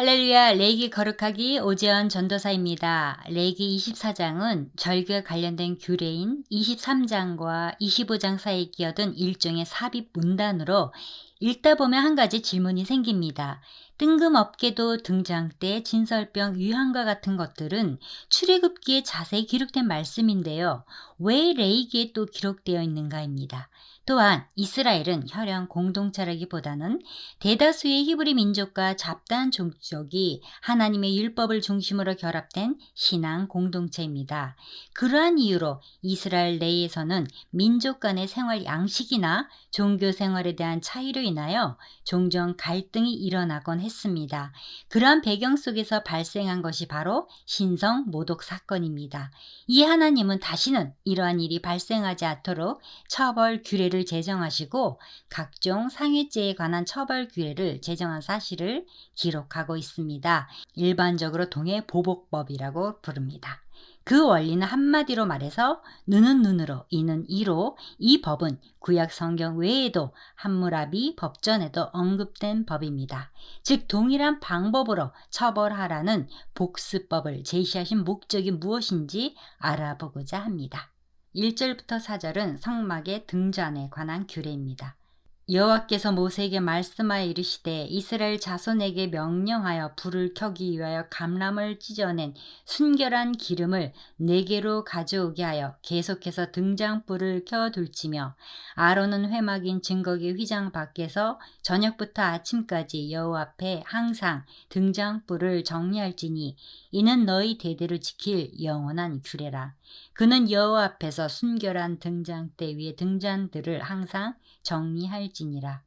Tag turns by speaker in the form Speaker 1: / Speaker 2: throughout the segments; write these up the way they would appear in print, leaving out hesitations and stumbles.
Speaker 1: 할렐루야, 레이기 거룩하기 오재현 전도사입니다. 레이기 24장은 절기와 관련된 규례인 23장과 25장 사이에 끼어든 일종의 삽입 문단으로 읽다 보면 한 가지 질문이 생깁니다. 뜬금없게도 등장 때 진설병 유형과 같은 것들은 출애굽기에 자세히 기록된 말씀인데요. 왜 레이기에 또 기록되어 있는가입니다. 또한 이스라엘은 혈연 공동체라기보다는 대다수의 히브리 민족과 잡다한 종족이 하나님의 율법을 중심으로 결합된 신앙 공동체입니다. 그러한 이유로 이스라엘 내에서는 민족 간의 생활 양식이나 종교 생활에 대한 차이로 인하여 종종 갈등이 일어나곤 했습니다. 그러한 배경 속에서 발생한 것이 바로 신성 모독 사건입니다. 이 하나님은 다시는 이러한 일이 발생하지 않도록 처벌 규례를 제정하시고 각종 상해죄에 관한 처벌 규례를 제정한 사실을 기록하고 있습니다. 일반적으로 동해보복법이라고 부릅니다. 그 원리는 한마디로 말해서 눈은 눈으로, 이는 이로 이 법은 구약 성경 외에도 함무라비 법전에도 언급된 법입니다. 즉 동일한 방법으로 처벌하라는 복수법을 제시하신 목적이 무엇인지 알아보고자 합니다. 1절부터 4절은 성막의 등잔에 관한 규례입니다. 여호와께서 모세에게 말씀하여 이르시되 이스라엘 자손에게 명령하여 불을 켜기 위하여 감람을 찢어낸 순결한 기름을 네개로 가져오게 하여 계속해서 등잔불을 켜둘지며 아론은 회막인 증거기 휘장 밖에서 저녁부터 아침까지 여호와 앞에 항상 등잔불을 정리할지니 이는 너희 대대로 지킬 영원한 규례라. 그는 여호와 앞에서 순결한 등잔대 위에 등잔들을 항상 정리할지니라.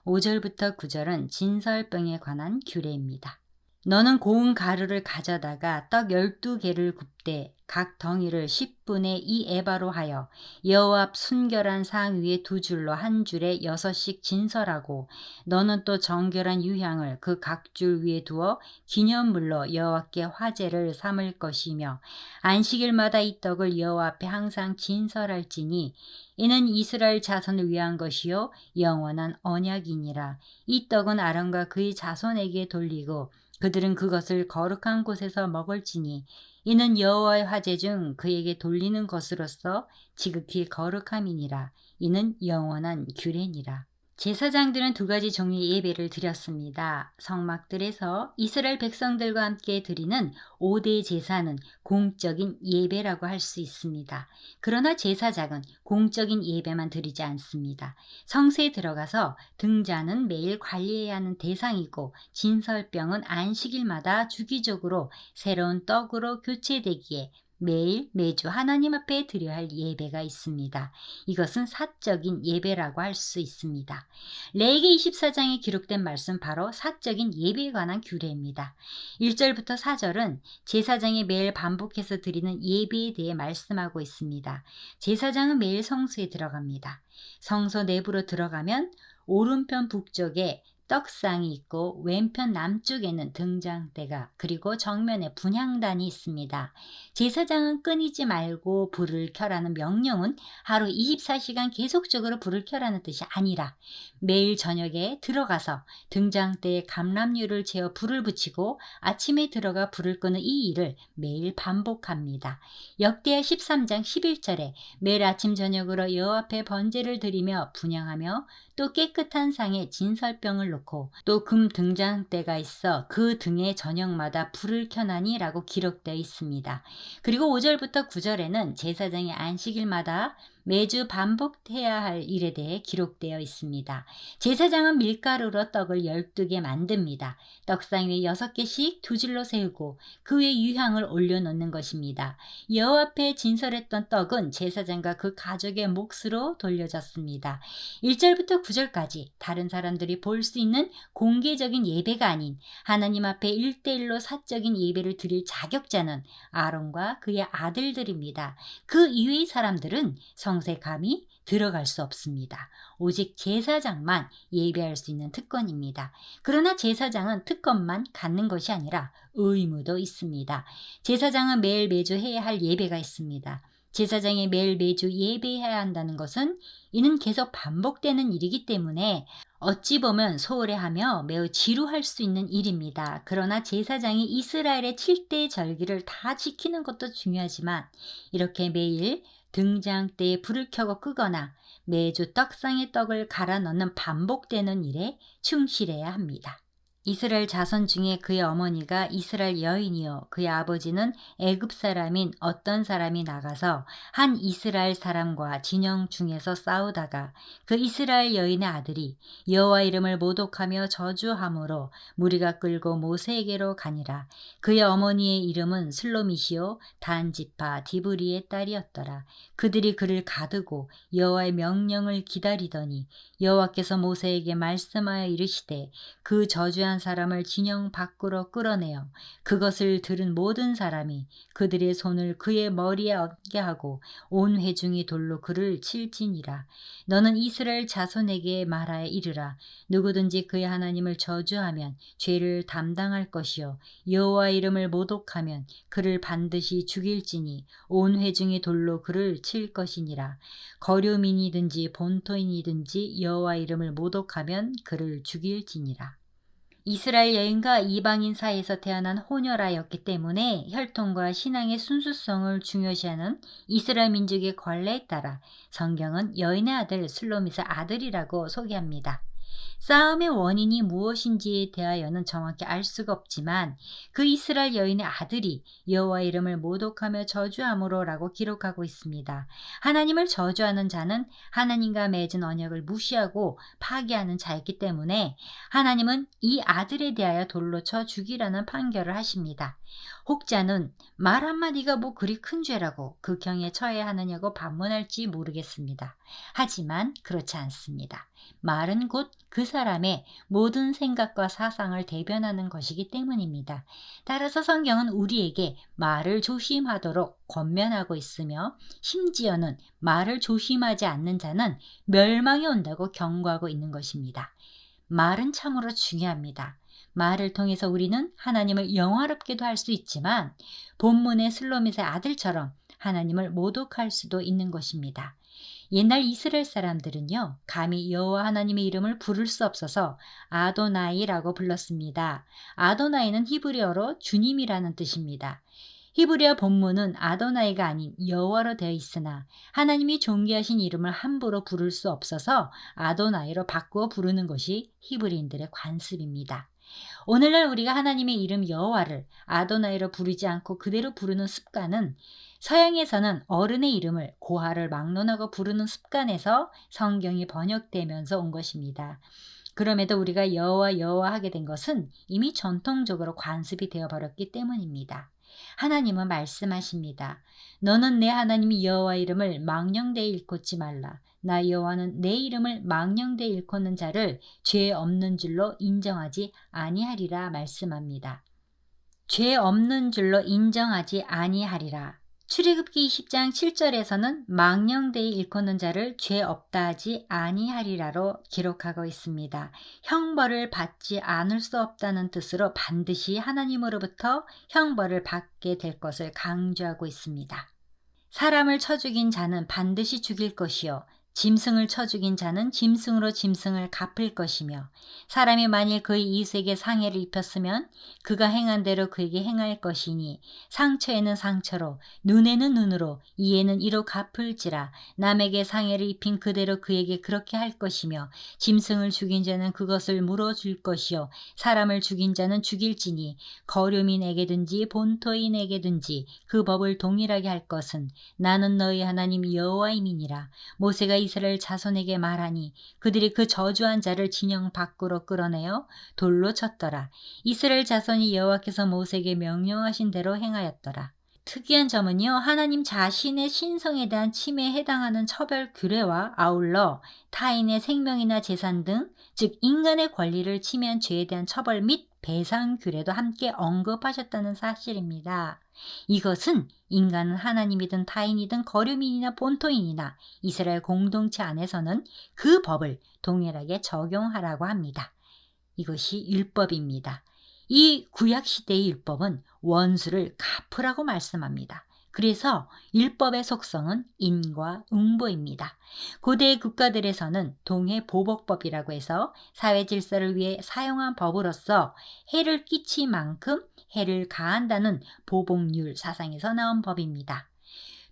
Speaker 1: 5절부터 9절은 진설병에 관한 규례입니다. 너는 고운 가루를 가져다가 떡 12개를 굽되 각 덩이를 10분의 2 에바로 하여 여호와 앞 순결한 상 위에 2줄로 한 줄에 6씩 진설하고 너는 또 정결한 유향을 그 각 줄 위에 두어 기념물로 여호와께 화제를 삼을 것이며 안식일마다 이 떡을 여호와 앞에 항상 진설할지니 이는 이스라엘 자손을 위한 것이요 영원한 언약이니라. 이 떡은 아론과 그의 자손에게 돌리고 그들은 그것을 거룩한 곳에서 먹을지니 이는 여호와의 화제 중 그에게 돌리는 것으로서 지극히 거룩함이니라. 이는 영원한 규례니라. 제사장들은 2가지 종류의 예배를 드렸습니다. 성막들에서 이스라엘 백성들과 함께 드리는 5대 제사는 공적인 예배라고 할 수 있습니다. 그러나 제사장은 공적인 예배만 드리지 않습니다. 성소에 들어가서 등잔은 매일 관리해야 하는 대상이고 진설병은 안식일마다 주기적으로 새로운 떡으로 교체되기에 매주 하나님 앞에 드려야 할 예배가 있습니다. 이것은 사적인 예배라고 할 수 있습니다. 레위기 24장에 기록된 말씀 바로 사적인 예배에 관한 규례입니다. 1절부터 4절은 제사장이 매일 반복해서 드리는 예배에 대해 말씀하고 있습니다. 제사장은 매일 성소에 들어갑니다. 성소 내부로 들어가면 오른편 북쪽에 떡상이 있고 왼편 남쪽에는 등잔대가 그리고 정면에 분향단이 있습니다. 제사장은 끊이지 말고 불을 켜라는 명령은 하루 24시간 계속적으로 불을 켜라는 뜻이 아니라 매일 저녁에 들어가서 등잔대에 감람류를 재어 불을 붙이고 아침에 들어가 불을 끄는 이 일을 매일 반복합니다. 역대하 13장 11절에 매일 아침 저녁으로 여호와 앞에 번제를 드리며 분향하며 또 깨끗한 상에 진설병을 놓고 또 금 등잔대가 있어 그 등에 저녁마다 불을 켜나니 라고 기록되어 있습니다. 그리고 5절부터 9절에는 제사장이 안식일마다 매주 반복해야 할 일에 대해 기록되어 있습니다. 제사장은 밀가루로 떡을 12개 만듭니다. 떡상 위에 6개씩 2줄로 세우고 그 위에 유향을 올려놓는 것입니다. 여호와 앞에 진설했던 떡은 제사장과 그 가족의 몫으로 돌려졌습니다. 1절부터 9절까지 다른 사람들이 볼 수 있는 공개적인 예배가 아닌 하나님 앞에 1대1로 사적인 예배를 드릴 자격자는 아론과 그의 아들들입니다. 그 이외의 사람들은 성소에 감히 들어갈 수 없습니다. 오직 제사장만 예배할 수 있는 특권입니다. 그러나 제사장은 특권만 갖는 것이 아니라 의무도 있습니다. 제사장은 매주 해야 할 예배가 있습니다. 제사장이 매주 예배해야 한다는 것은 이는 계속 반복되는 일이기 때문에 어찌 보면 소홀해하며 매우 지루할 수 있는 일입니다. 그러나 제사장이 이스라엘의 7대 절기를 다 지키는 것도 중요하지만 이렇게 매일 등장 때에 불을 켜고 끄거나 매주 떡상에 떡을 갈아 넣는 반복되는 일에 충실해야 합니다. 이스라엘 자손 중에 그의 어머니가 이스라엘 여인이요 그의 아버지는 애굽 사람인 어떤 사람이 나가서 한 이스라엘 사람과 진영 중에서 싸우다가 그 이스라엘 여인의 아들이 여호와 이름을 모독하며 저주함으로 무리가 끌고 모세에게로 가니라. 그의 어머니의 이름은 슬로미시요 단지파 디브리의 딸이었더라. 그들이 그를 가두고 여호와의 명령을 기다리더니 여호와께서 모세에게 말씀하여 이르시되 그 저주한 사람을 진영 밖으로 끌어내어 그것을 들은 모든 사람이 그들의 손을 그의 머리에 얹게 하고 온 회중이 돌로 그를 칠지니라. 너는 이스라엘 자손에게 말하여 이르라. 누구든지 그의 하나님을 저주하면 죄를 담당할 것이요 여호와 이름을 모독하면 그를 반드시 죽일지니 온 회중이 돌로 그를 칠 것이니라. 거류민이든지 본토인이든지 여호와 이름을 모독하면 그를 죽일지니라. 이스라엘 여인과 이방인 사이에서 태어난 혼혈아였기 때문에 혈통과 신앙의 순수성을 중요시하는 이스라엘 민족의 관례에 따라 성경은 여인의 아들 슬로밋의 아들이라고 소개합니다. 싸움의 원인이 무엇인지에 대하여는 정확히 알 수가 없지만 그 이스라엘 여인의 아들이 여호와 이름을 모독하며 저주함으로라고 기록하고 있습니다. 하나님을 저주하는 자는 하나님과 맺은 언약을 무시하고 파기하는 자이기 때문에 하나님은 이 아들에 대하여 돌로 쳐 죽이라는 판결을 하십니다. 혹자는 말 한마디가 뭐 그리 큰 죄라고 극형에 처해야 하느냐고 반문할지 모르겠습니다. 하지만 그렇지 않습니다. 말은 곧 그 사람의 모든 생각과 사상을 대변하는 것이기 때문입니다. 따라서 성경은 우리에게 말을 조심하도록 권면하고 있으며 심지어는 말을 조심하지 않는 자는 멸망이 온다고 경고하고 있는 것입니다. 말은 참으로 중요합니다. 말을 통해서 우리는 하나님을 영화롭게도 할 수 있지만 본문의 슬로밋의 아들처럼 하나님을 모독할 수도 있는 것입니다. 옛날 이스라엘 사람들은요, 감히 여호와 하나님의 이름을 부를 수 없어서 아도나이라고 불렀습니다. 아도나이는 히브리어로 주님이라는 뜻입니다. 히브리어 본문은 아도나이가 아닌 여호와로 되어 있으나 하나님이 존귀하신 이름을 함부로 부를 수 없어서 아도나이로 바꾸어 부르는 것이 히브리인들의 관습입니다. 오늘날 우리가 하나님의 이름 여호와를 아도나이로 부르지 않고 그대로 부르는 습관은 서양에서는 어른의 이름을 고하를 막론하고 부르는 습관에서 성경이 번역되면서 온 것입니다. 그럼에도 우리가 여호와 여호와 하게 된 것은 이미 전통적으로 관습이 되어버렸기 때문입니다. 하나님은 말씀하십니다. 너는 내 하나님 여호와 이름을 망령되이 일컫지 말라. 나 여호와는 내 이름을 망령되이 일컫는 자를 죄 없는 줄로 인정하지 아니하리라 말씀합니다. 죄 없는 줄로 인정하지 아니하리라. 출애굽기 20장 7절에서는 망령되이 일컫는 자를 죄 없다 하지 아니하리라로 기록하고 있습니다. 형벌을 받지 않을 수 없다는 뜻으로 반드시 하나님으로부터 형벌을 받게 될 것을 강조하고 있습니다. 사람을 쳐 죽인 자는 반드시 죽일 것이요 짐승을 쳐 죽인 자는 짐승으로 짐승을 갚을 것이며 사람이 만일 그의 이웃에게 상해를 입혔으면 그가 행한 대로 그에게 행할 것이니 상처에는 상처로 눈에는 눈으로 이에는 이로 갚을지라. 남에게 상해를 입힌 그대로 그에게 그렇게 할 것이며 짐승을 죽인 자는 그것을 물어줄 것이요 사람을 죽인 자는 죽일지니 거류민에게든지 본토인에게든지 그 법을 동일하게 할 것은 나는 너희 하나님 여호와임이니라. 모세가 이스라엘 자손에게 말하니 그들이 그 저주한 자를 진영 밖으로 끌어내어 돌로 쳤더라. 이스라엘 자손이 여호와께서 모세에게 명령하신 대로 행하였더라. 특이한 점은요, 하나님 자신의 신성에 대한 침해에 해당하는 처벌 규례와 아울러 타인의 생명이나 재산 등, 즉 인간의 권리를 침해한 죄에 대한 처벌 및 배상 규례도 함께 언급하셨다는 사실입니다. 이것은 인간은 하나님이든 타인이든 거류민이나 본토인이나 이스라엘 공동체 안에서는 그 법을 동일하게 적용하라고 합니다. 이것이 율법입니다. 이 구약시대의 율법은 원수를 갚으라고 말씀합니다. 그래서 율법의 속성은 인과 응보입니다. 고대 국가들에서는 동해보복법이라고 해서 사회 질서를 위해 사용한 법으로서 해를 끼칠 만큼 해를 가한다는 보복률 사상에서 나온 법입니다.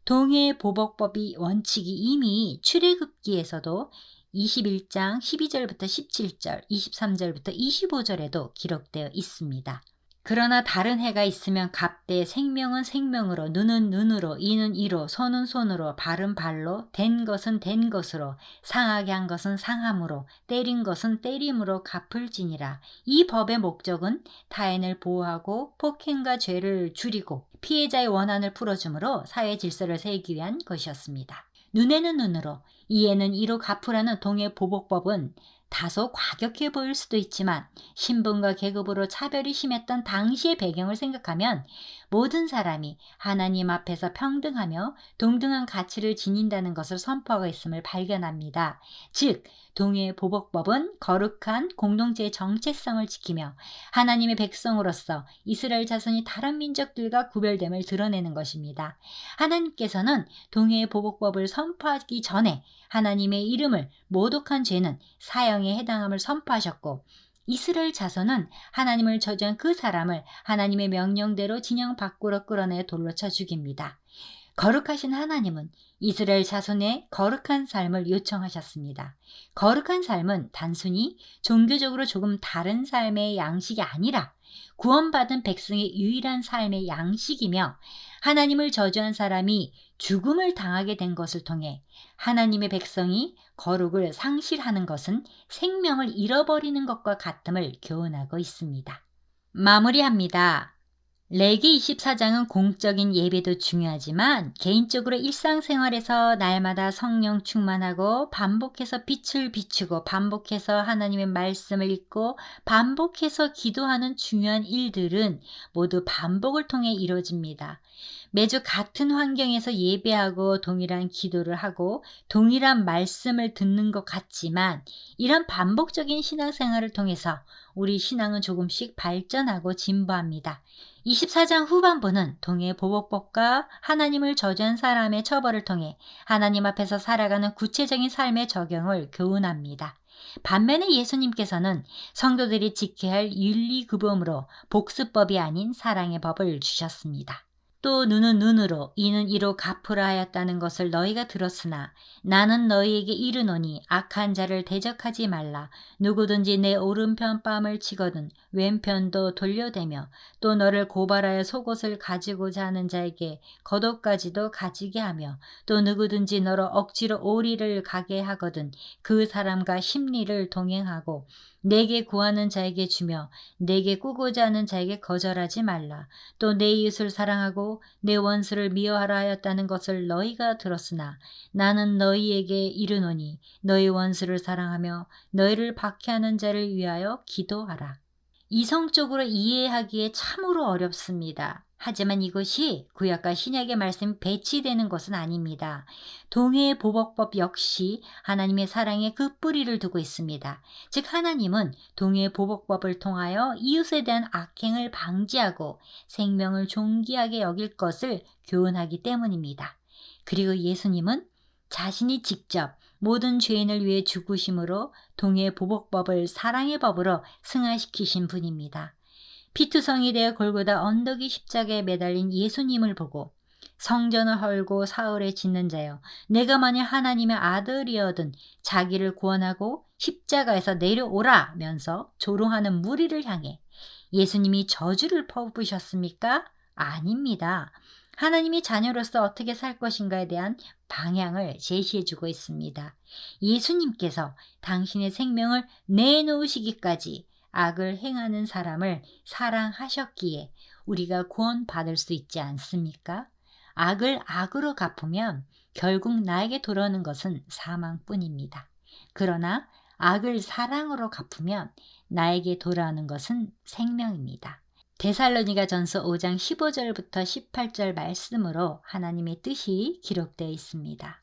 Speaker 1: 동해보복법이 원칙이 이미 출애굽기에서도 21장 12절부터 17절, 23절부터 25절에도 기록되어 있습니다. 그러나 다른 해가 있으면 갑되 생명은 생명으로, 눈은 눈으로, 이는 이로, 손은 손으로, 발은 발로, 된 것은 된 것으로, 상하게 한 것은 상함으로, 때린 것은 때림으로 갚을지니라. 이 법의 목적은 타인을 보호하고 폭행과 죄를 줄이고 피해자의 원한을 풀어주므로 사회 질서를 세우기 위한 것이었습니다. 눈에는 눈으로, 이에는 이로 갚으라는 동해보복법은 다소 과격해 보일 수도 있지만 신분과 계급으로 차별이 심했던 당시의 배경을 생각하면 모든 사람이 하나님 앞에서 평등하며 동등한 가치를 지닌다는 것을 선포하고 있음을 발견합니다. 즉, 동해보복법은 거룩한 공동체의 정체성을 지키며 하나님의 백성으로서 이스라엘 자손이 다른 민족들과 구별됨을 드러내는 것입니다. 하나님께서는 동해보복법을 선포하기 전에 하나님의 이름을 모독한 죄는 사형에 해당함을 선포하셨고, 이스라엘 자손은 하나님을 저주한 그 사람을 하나님의 명령대로 진영 밖으로 끌어내 돌로 쳐 죽입니다. 거룩하신 하나님은 이스라엘 자손의 거룩한 삶을 요청하셨습니다. 거룩한 삶은 단순히 종교적으로 조금 다른 삶의 양식이 아니라 구원받은 백성의 유일한 삶의 양식이며, 하나님을 저주한 사람이 죽음을 당하게 된 것을 통해 하나님의 백성이 거룩을 상실하는 것은 생명을 잃어버리는 것과 같음을 교훈하고 있습니다. 마무리합니다. 레기 24장은 공적인 예배도 중요하지만 개인적으로 일상생활에서 날마다 성령 충만하고 반복해서 빛을 비추고 반복해서 하나님의 말씀을 읽고 반복해서 기도하는 중요한 일들은 모두 반복을 통해 이루어집니다. 매주 같은 환경에서 예배하고 동일한 기도를 하고 동일한 말씀을 듣는 것 같지만 이런 반복적인 신앙생활을 통해서 우리 신앙은 조금씩 발전하고 진보합니다. 24장 후반부는 동해보복법과 하나님을 저주한 사람의 처벌을 통해 하나님 앞에서 살아가는 구체적인 삶의 적용을 교훈합니다. 반면에 예수님께서는 성도들이 지켜야 할 윤리규범으로 복수법이 아닌 사랑의 법을 주셨습니다. 또 눈은 눈으로, 이는 이로 갚으라 하였다는 것을 너희가 들었으나 나는 너희에게 이르노니 악한 자를 대적하지 말라. 누구든지 내 오른편 뺨을 치거든 왼편도 돌려대며 또 너를 고발하여 속옷을 가지고자 하는 자에게 겉옷까지도 가지게 하며 또 누구든지 너로 억지로 오리를 가게 하거든 그 사람과 심리를 동행하고 내게 구하는 자에게 주며 내게 꾸고자 하는 자에게 거절하지 말라. 또 내 이웃을 사랑하고 내 원수를 미워하라 하였다는 것을 너희가 들었으나 나는 너희에게 이르노니 너희 원수를 사랑하며 너희를 박해하는 자를 위하여 기도하라. 이성적으로 이해하기에 참으로 어렵습니다. 하지만 이것이 구약과 신약의 말씀이 배치되는 것은 아닙니다. 동해보복법 역시 하나님의 사랑에 그 뿌리를 두고 있습니다. 즉 하나님은 동해보복법을 통하여 이웃에 대한 악행을 방지하고 생명을 존귀하게 여길 것을 교훈하기 때문입니다. 그리고 예수님은 자신이 직접 모든 죄인을 위해 죽으심으로 동해보복법을 사랑의 법으로 승화시키신 분입니다. 피투성이 되어 골고다 언덕이 십자가에 매달린 예수님을 보고 성전을 헐고 사흘에 짓는 자여 내가 만일 하나님의 아들이어든 자기를 구원하고 십자가에서 내려오라면서 조롱하는 무리를 향해 예수님이 저주를 퍼부으셨습니까? 아닙니다. 하나님의 자녀로서 어떻게 살 것인가에 대한 방향을 제시해주고 있습니다. 예수님께서 당신의 생명을 내놓으시기까지 악을 행하는 사람을 사랑하셨기에 우리가 구원받을 수 있지 않습니까? 악을 악으로 갚으면 결국 나에게 돌아오는 것은 사망뿐입니다. 그러나 악을 사랑으로 갚으면 나에게 돌아오는 것은 생명입니다. 데살로니가전서 5장 15절부터 18절 말씀으로 하나님의 뜻이 기록되어 있습니다.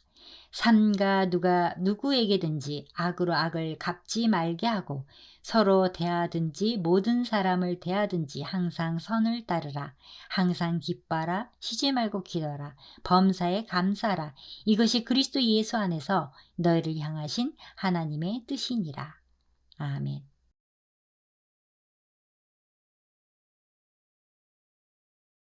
Speaker 1: 삼가 누가 누구에게든지 악으로 악을 갚지 말게 하고 서로 대하든지 모든 사람을 대하든지 항상 선을 따르라. 항상 기뻐하라. 쉬지 말고 기도하라. 범사에 감사하라. 이것이 그리스도 예수 안에서 너희를 향하신 하나님의 뜻이니라. 아멘.